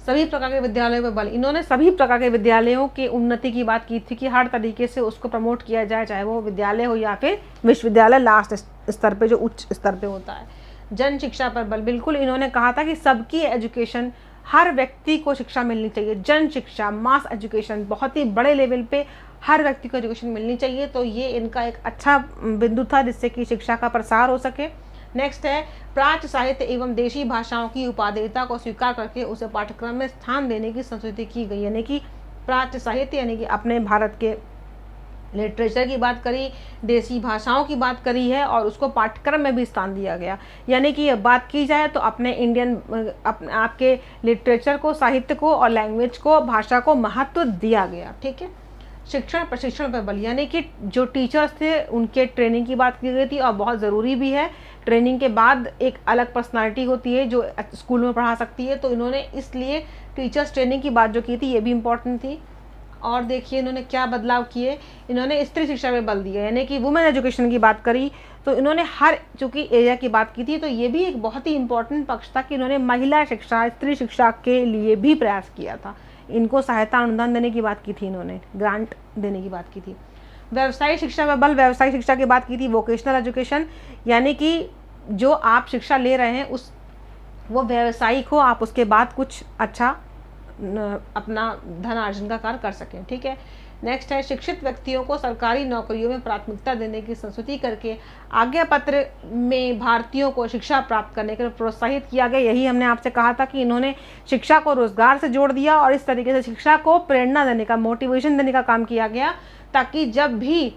सभी प्रकार के विद्यालयों पर बल, इन्होंने सभी प्रकार के विद्यालयों की उन्नति की बात की थी कि हर तरीके से उसको प्रमोट किया जाए, चाहे वो विद्यालय हो या फिर विश्वविद्यालय लास्ट स्तर पे जो उच्च स्तर पे होता है। जन शिक्षा पर बल, बिल्कुल इन्होंने कहा था कि सबकी एजुकेशन, हर व्यक्ति को शिक्षा मिलनी चाहिए। जन शिक्षा, मास एजुकेशन, बहुत ही बड़े लेवल पे हर व्यक्ति को एजुकेशन मिलनी चाहिए। तो ये इनका एक अच्छा बिंदु था जिससे कि शिक्षा का प्रसार हो सके। नेक्स्ट है, प्राच्य साहित्य एवं देशी भाषाओं की उपादेयता को स्वीकार करके उसे पाठ्यक्रम में स्थान देने की संस्कृति की गई। यानी कि प्राच्य साहित्य यानी कि अपने भारत के लिटरेचर की बात करी, देसी भाषाओं की बात करी है और उसको पाठ्यक्रम में भी स्थान दिया गया। यानी कि बात की जाए तो अपने इंडियन आपके लिटरेचर को, साहित्य को और लैंग्वेज को, भाषा को महत्व दिया गया। ठीक है। शिक्षण प्रशिक्षण पर बल, यानी कि जो टीचर्स थे उनके ट्रेनिंग की बात की गई थी और बहुत ज़रूरी भी है। ट्रेनिंग के बाद एक अलग पर्सनालिटी होती है जो स्कूल में पढ़ा सकती है, तो इन्होंने इसलिए टीचर्स ट्रेनिंग की बात जो की थी ये भी इम्पोर्टेंट थी। और देखिए इन्होंने क्या बदलाव किए, इन्होंने स्त्री शिक्षा पे बल दिया, यानी कि वुमेन एजुकेशन की बात करी। तो इन्होंने हर चूँकि एरिया की बात की थी, तो ये भी एक बहुत ही इम्पोर्टेंट पक्ष था कि इन्होंने महिला शिक्षा, स्त्री शिक्षा के लिए भी प्रयास किया था। इनको सहायता अनुदान देने की बात की थी, इन्होंने ग्रांट देने की बात की थी। व्यवसायिक शिक्षा में बल, व्यवसायिक शिक्षा की बात की थी। वोकेशनल एजुकेशन, यानी कि जो आप शिक्षा ले रहे हैं उस वो व्यवसायिक हो, आप उसके बाद कुछ अच्छा अपना धन अर्जन का कार्य कर सकें। ठीक है। नेक्स्ट है शिक्षित व्यक्तियों को सरकारी नौकरियों में प्राथमिकता देने की संस्तुति करके आज्ञा पत्र में भारतीयों को शिक्षा प्राप्त करने के लिए प्रोत्साहित किया गया। यही हमने आपसे कहा था कि इन्होंने शिक्षा को रोजगार से जोड़ दिया और इस तरीके से शिक्षा को प्रेरणा देने का, मोटिवेशन देने का काम किया गया, ताकि जब भी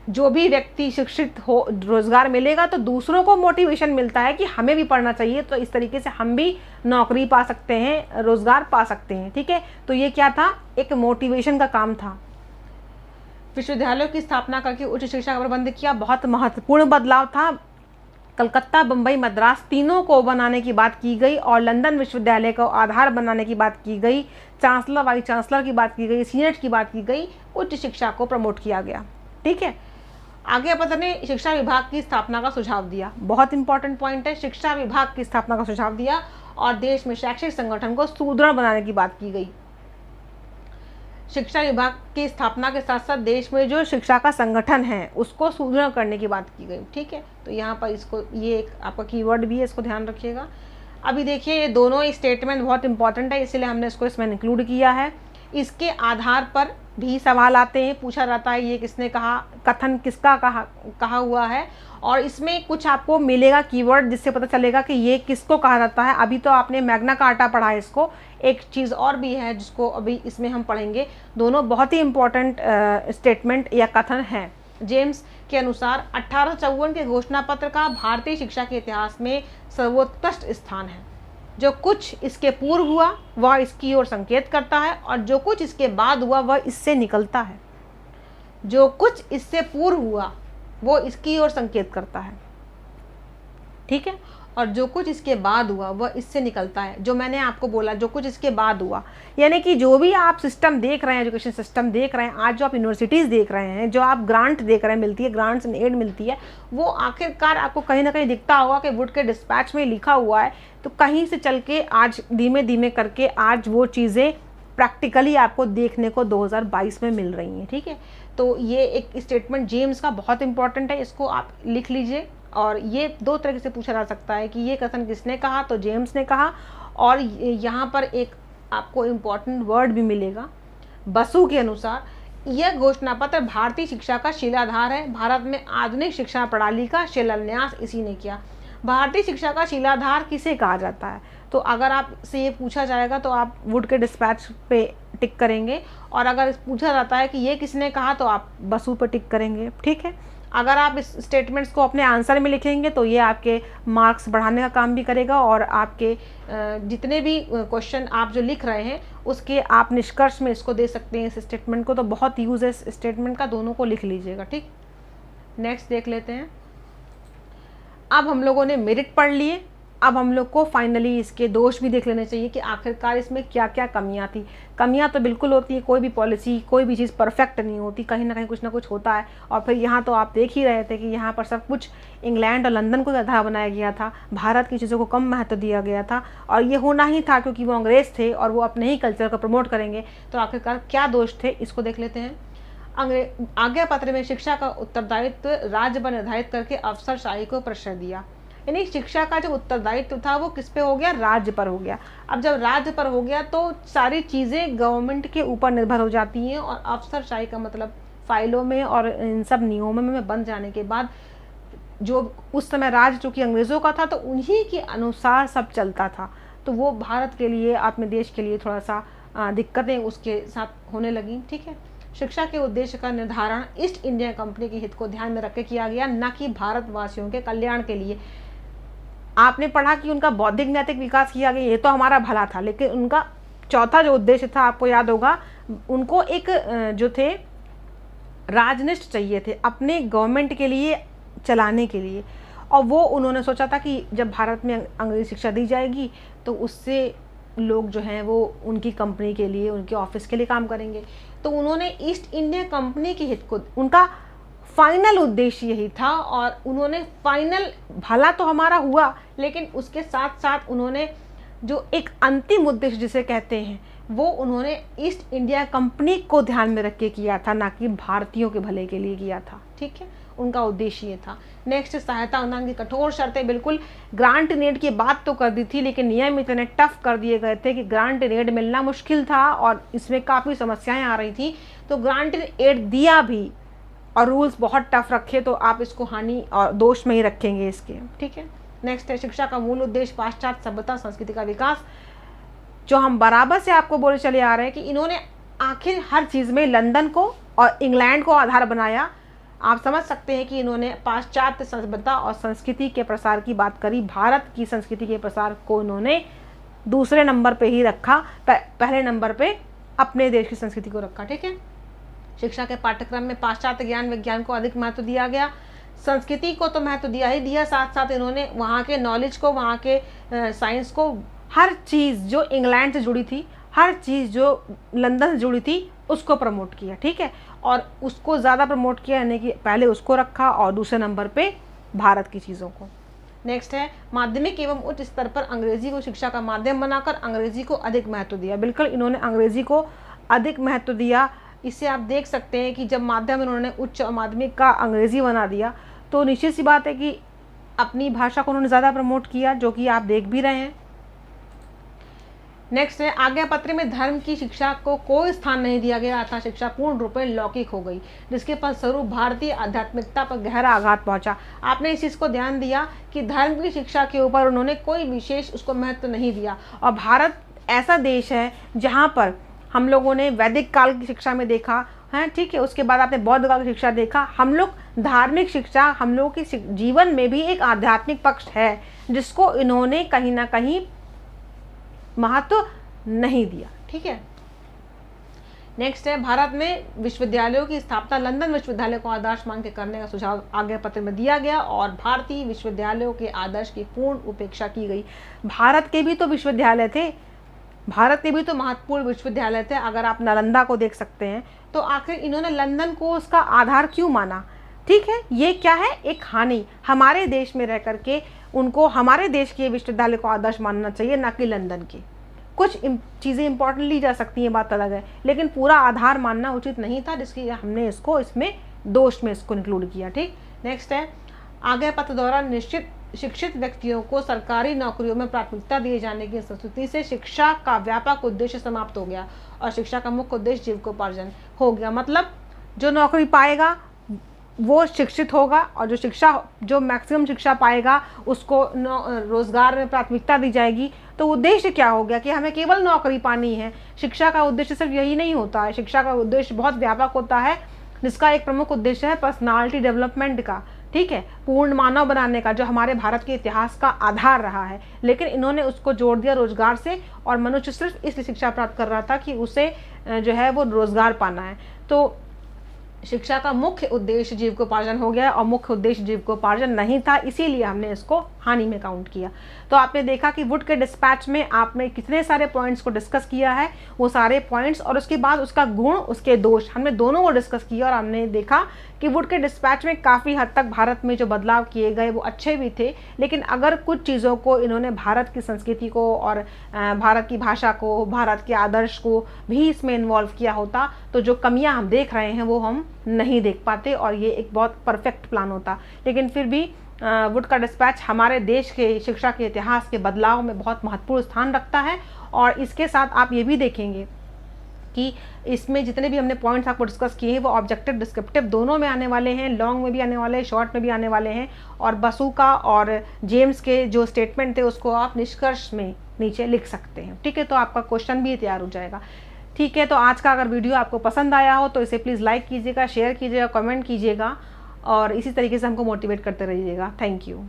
जो भी व्यक्ति शिक्षित हो, रोजगार मिलेगा तो दूसरों को मोटिवेशन मिलता है कि हमें भी पढ़ना चाहिए, तो इस तरीके से हम भी नौकरी पा सकते हैं, रोजगार पा सकते हैं। ठीक है। तो ये क्या था, एक मोटिवेशन का काम था। विश्वविद्यालयों की स्थापना करके उच्च शिक्षा का प्रबंध किया, बहुत महत्वपूर्ण बदलाव था। कलकत्ता, बम्बई, मद्रास तीनों को बनाने की बात की गई और लंदन विश्वविद्यालय को आधार बनाने की बात की गई। चांसलर, वाइस चांसलर की बात की गई, सीनेट की बात की गई, उच्च शिक्षा को प्रमोट किया गया। ठीक है। आज्ञा पत्र ने शिक्षा विभाग की स्थापना का सुझाव दिया, बहुत इंपॉर्टेंट पॉइंट है, शिक्षा विभाग की स्थापना का सुझाव दिया और देश में शैक्षिक संगठन को सुदृढ़ बनाने की बात की गई। शिक्षा विभाग की स्थापना के साथ साथ देश में जो शिक्षा का संगठन है उसको सुदृढ़ करने की बात की गई। ठीक है। तो यहाँ पर इसको, ये एक आपका कीवर्ड भी है, इसको ध्यान रखिएगा। अभी देखिए ये दोनों स्टेटमेंट बहुत इंपॉर्टेंट है, इसीलिए हमने इसको इसमें इंक्लूड किया है। इसके आधार पर भी सवाल आते हैं, पूछा जाता है ये किसने कहा, कथन किसका कहा हुआ है, और इसमें कुछ आपको मिलेगा कीवर्ड जिससे पता चलेगा कि ये किसको कहा जाता है। अभी तो आपने मैग्ना कार्टा पढ़ा है, इसको एक चीज़ और भी है जिसको अभी इसमें हम पढ़ेंगे। दोनों बहुत ही इंपॉर्टेंट स्टेटमेंट या कथन हैं। जेम्स के अनुसार 1854 के घोषणा पत्र का भारतीय शिक्षा के इतिहास में सर्वोत्कृष्ट स्थान है। जो कुछ इसके पूर्व हुआ वह इसकी ओर संकेत करता है और जो कुछ इसके बाद हुआ वह इससे निकलता है। जो कुछ इससे पूर्व हुआ वो इसकी ओर संकेत करता है। ठीक है। और जो कुछ इसके बाद हुआ वह इससे निकलता है। जो मैंने आपको बोला, जो कुछ इसके बाद हुआ, यानी कि जो भी आप सिस्टम देख रहे हैं, एजुकेशन सिस्टम देख रहे हैं, आज जो आप यूनिवर्सिटीज़ देख रहे हैं, जो आप ग्रांट देख रहे हैं, मिलती है, ग्रांट्स एंड एड मिलती है, वो आखिरकार आपको कहीं ना कहीं दिखता होगा कि वुड के डिस्पैच में लिखा हुआ है, तो कहीं से चल के आज धीमे धीमे करके आज वो चीज़ें प्रैक्टिकली आपको देखने को 2022 में मिल रही हैं। ठीक है। तो ये एक स्टेटमेंट जेम्स का बहुत इंपॉर्टेंट है, इसको आप लिख लीजिए। और ये दो तरीके से पूछा जा सकता है कि ये कथन किसने कहा, तो जेम्स ने कहा। और यहाँ पर एक आपको इम्पॉर्टेंट वर्ड भी मिलेगा, बसु के अनुसार यह घोषणा पत्र भारतीय शिक्षा का शिलाधार है। भारत में आधुनिक शिक्षा प्रणाली का शिलान्यास इसी ने किया। भारतीय शिक्षा का शिलाधार किसे कहा जाता है, तो अगर आपसे ये पूछा जाएगा तो आप वुड के डिस्पैच पे टिक करेंगे, और अगर पूछा जाता है कि ये किसने कहा तो आप बसु पे टिक करेंगे। ठीक है। अगर आप इस स्टेटमेंट्स को अपने आंसर में लिखेंगे तो ये आपके मार्क्स बढ़ाने का काम भी करेगा और आपके जितने भी क्वेश्चन आप जो लिख रहे हैं उसके आप निष्कर्ष में इसको दे सकते हैं। इस स्टेटमेंट को तो बहुत यूज है इस स्टेटमेंट का, दोनों को लिख लीजिएगा। ठीक। नेक्स्ट देख लेते हैं। अब हम लोगों ने मेरिट पढ़ लिए, अब हम लोग को फाइनली इसके दोष भी देख लेने चाहिए कि आखिरकार इसमें क्या क्या कमियां थी। कमियां तो बिल्कुल होती है, कोई भी पॉलिसी, कोई भी चीज़ परफेक्ट नहीं होती, कहीं ना कहीं कुछ ना कुछ होता है। और फिर यहाँ तो आप देख ही रहे थे कि यहाँ पर सब कुछ इंग्लैंड और लंदन को आधार बनाया गया था, भारत की चीज़ों को कम महत्व दिया गया था, और ये होना ही था क्योंकि वो अंग्रेज थे और वो अपने ही कल्चर को प्रमोट करेंगे। तो आखिरकार क्या दोष थे इसको देख लेते हैं। आज्ञा पत्र में शिक्षा का उत्तरदायित्व राज्य पर निर्धारित करके अफसरशाही को प्रश्रय दिया, यानी शिक्षा का जो उत्तरदायित्व था वो किस पे हो गया, राज्य पर हो गया। अब जब राज्य पर हो गया तो सारी चीज़ें गवर्नमेंट के ऊपर निर्भर हो जाती हैं, और अफसरशाही का मतलब फाइलों में और इन सब नियमों में बंद जाने के बाद जो उस समय राज्य चूँकि अंग्रेज़ों का था तो उन्हीं के अनुसार सब चलता था। तो वो भारत के लिए, अपने देश के लिए थोड़ा सा दिक्कतें उसके साथ होने लगी। ठीक है। शिक्षा के उद्देश्य का निर्धारण ईस्ट इंडिया कंपनी के हित को ध्यान में रख के किया गया, न कि भारतवासियों के कल्याण के लिए। आपने पढ़ा कि उनका बौद्धिक नैतिक विकास किया गया, ये तो हमारा भला था, लेकिन उनका चौथा जो उद्देश्य था, आपको याद होगा, उनको एक जो थे राजनिष्ठ चाहिए थे अपने गवर्नमेंट के लिए चलाने के लिए। और वो उन्होंने सोचा था कि जब भारत में अंग्रेजी शिक्षा दी जाएगी तो उससे लोग जो हैं वो उनकी कंपनी के लिए, उनके ऑफिस के लिए काम करेंगे। तो उन्होंने ईस्ट इंडिया कंपनी के हित को, उनका फाइनल उद्देश्य यही था, और उन्होंने फाइनल, भला तो हमारा हुआ, लेकिन उसके साथ साथ उन्होंने जो एक अंतिम उद्देश्य जिसे कहते हैं, वो उन्होंने ईस्ट इंडिया कंपनी को ध्यान में रख के किया था, ना कि भारतीयों के भले के लिए किया था। ठीक है, उनका उद्देश्य ये था। नेक्स्ट, सहायता अनुदान की कठोर शर्तें। बिल्कुल ग्रांट इन एड की बात तो कर दी थी, लेकिन नियम इतने टफ कर दिए गए थे कि ग्रांट इन एड मिलना मुश्किल था और इसमें काफ़ी समस्याएं आ रही थी। तो ग्रांट इन एड दिया भी और रूल्स बहुत टफ रखे, तो आप इसको हानि और दोष में ही रखेंगे इसके। ठीक है, नेक्स्ट है शिक्षा का मूल उद्देश्य पाश्चात्य सभ्यता संस्कृति का विकास। जो हम बराबर से आपको बोले चले आ रहे हैं कि इन्होंने आखिर हर चीज़ में लंदन को और इंग्लैंड को आधार बनाया। आप समझ सकते हैं कि इन्होंने पाश्चात्य सभ्यता और संस्कृति के प्रसार की बात करी, भारत की संस्कृति के प्रसार को इन्होंने दूसरे नंबर पे ही रखा, पहले नंबर पे अपने देश की संस्कृति को रखा। ठीक है, शिक्षा के पाठ्यक्रम में पाश्चात्य ज्ञान विज्ञान को अधिक महत्व दिया गया, संस्कृति को तो महत्व दिया ही दिया, साथ साथ इन्होंने वहाँ के नॉलेज को, वहाँ के साइंस को, हर चीज़ जो इंग्लैंड से जुड़ी थी, हर चीज़ जो लंदन से जुड़ी थी, उसको प्रमोट किया। ठीक है, और उसको ज़्यादा प्रमोट किया, यानी कि पहले उसको रखा और दूसरे नंबर पे भारत की चीज़ों को। नेक्स्ट है माध्यमिक एवं उच्च स्तर पर अंग्रेजी को शिक्षा का माध्यम बनाकर अंग्रेजी को अधिक महत्व दिया। बिल्कुल इन्होंने अंग्रेजी को अधिक महत्व दिया। इससे आप देख सकते हैं कि जब माध्यम इन्होंने उच्च और माध्यमिक का अंग्रेजी बना दिया, तो निश्चित सी बात है कि अपनी भाषा को उन्होंने ज़्यादा प्रमोट किया, जो कि आप देख भी रहे हैं। नेक्स्ट है आज्ञा पत्र में धर्म की शिक्षा को कोई स्थान नहीं दिया गया, अतः शिक्षा पूर्ण रूप में लौकिक हो गई, जिसके फलस्वरूप भारतीय आध्यात्मिकता पर गहरा आघात पहुंचा। आपने इस चीज़ को ध्यान दिया कि धर्म की शिक्षा के ऊपर उन्होंने कोई विशेष उसको महत्व नहीं दिया। और भारत ऐसा देश है जहाँ पर हम लोगों ने वैदिक काल की शिक्षा में देखा है, ठीक है, उसके बाद आपने बौद्ध काल की शिक्षा देखा, हम लोग धार्मिक शिक्षा, हम लोगों की जीवन में भी एक आध्यात्मिक पक्ष है, जिसको इन्होंने कहीं ना कहीं महत्व नहीं दिया। ठीक है, नेक्स्ट है भारत में विश्वविद्यालयों की स्थापना लंदन विश्वविद्यालय को आदर्श मान के करने का सुझाव आज्ञा पत्र में दिया गया और भारतीय विश्वविद्यालयों के आदर्श की पूर्ण उपेक्षा की गई। भारत के भी तो विश्वविद्यालय थे, भारत के भी तो महत्वपूर्ण विश्वविद्यालय थे। अगर आप नालंदा को देख सकते हैं, तो आखिर इन्होंने लंदन को उसका आधार क्यों माना? ठीक है, ये क्या है, एक हानि। हमारे देश में रह करके उनको हमारे देश के विश्वविद्यालय को आदर्श मानना चाहिए, ना कि लंदन के। कुछ चीज़ें इंपॉर्टेंट ली जा सकती हैं, बात अलग है, लेकिन पूरा आधार मानना उचित नहीं था, जिसकी हमने इसको इसमें दोष में इसको इंक्लूड किया। ठीक, नेक्स्ट है आज्ञा पत्र द्वारा निश्चित शिक्षित व्यक्तियों को सरकारी नौकरियों में प्राथमिकता दिए जाने की संस्कृति से शिक्षा का व्यापक उद्देश्य समाप्त हो गया और शिक्षा का मुख्य उद्देश्य जीविकोपार्जन हो गया। मतलब जो नौकरी पाएगा वो शिक्षित होगा, और जो मैक्सिमम शिक्षा पाएगा उसको रोजगार में प्राथमिकता दी जाएगी। तो उद्देश्य क्या हो गया कि हमें केवल नौकरी पानी है। शिक्षा का उद्देश्य सिर्फ यही नहीं होता है, शिक्षा का उद्देश्य बहुत व्यापक होता है, जिसका एक प्रमुख उद्देश्य है पर्सनालिटी डेवलपमेंट का। ठीक है, पूर्ण मानव बनाने का, जो हमारे भारत के इतिहास का आधार रहा है। लेकिन इन्होंने उसको जोड़ दिया रोजगार से, और मनुष्य सिर्फ इसलिए शिक्षा प्राप्त कर रहा था कि उसे जो है वो रोजगार पाना है। तो शिक्षा का मुख्य उद्देश्य जीविकोपार्जन हो गया, और मुख्य उद्देश्य जीविकोपार्जन नहीं था, इसीलिए हमने इसको हानि में काउंट किया। तो आपने देखा कि वुड के डिस्पैच में आपने कितने सारे पॉइंट्स को डिस्कस किया है, वो सारे पॉइंट्स और उसके बाद उसका गुण, उसके दोष, हमने दोनों को डिस्कस किया। और हमने देखा कि वुड के डिस्पैच में काफ़ी हद तक भारत में जो बदलाव किए गए वो अच्छे भी थे, लेकिन अगर कुछ चीज़ों को इन्होंने भारत की संस्कृति को और भारत की भाषा को, भारत के आदर्श को भी इसमें इन्वॉल्व किया होता, तो जो कमियां हम देख रहे हैं वो हम नहीं देख पाते, और ये एक बहुत परफेक्ट प्लान होता। लेकिन फिर भी वुड का डिस्पैच हमारे देश के शिक्षा के इतिहास के बदलाव में बहुत महत्वपूर्ण स्थान रखता है। और इसके साथ आप ये भी देखेंगे कि इसमें जितने भी हमने पॉइंट्स आपको डिस्कस किए हैं वो ऑब्जेक्टिव डिस्क्रिप्टिव दोनों में आने वाले हैं, लॉन्ग में भी आने वाले हैं, शॉर्ट में भी आने वाले हैं। और बसु का और जेम्स के जो स्टेटमेंट थे उसको आप निष्कर्ष में नीचे लिख सकते हैं। ठीक है, तो आपका क्वेश्चन भी तैयार हो जाएगा। ठीक है, तो आज का अगर वीडियो आपको पसंद आया हो तो इसे प्लीज़ लाइक कीजिएगा, शेयर कीजिएगा, कमेंट कीजिएगा और इसी तरीके से हमको मोटिवेट करते रहिएगा। Thank you.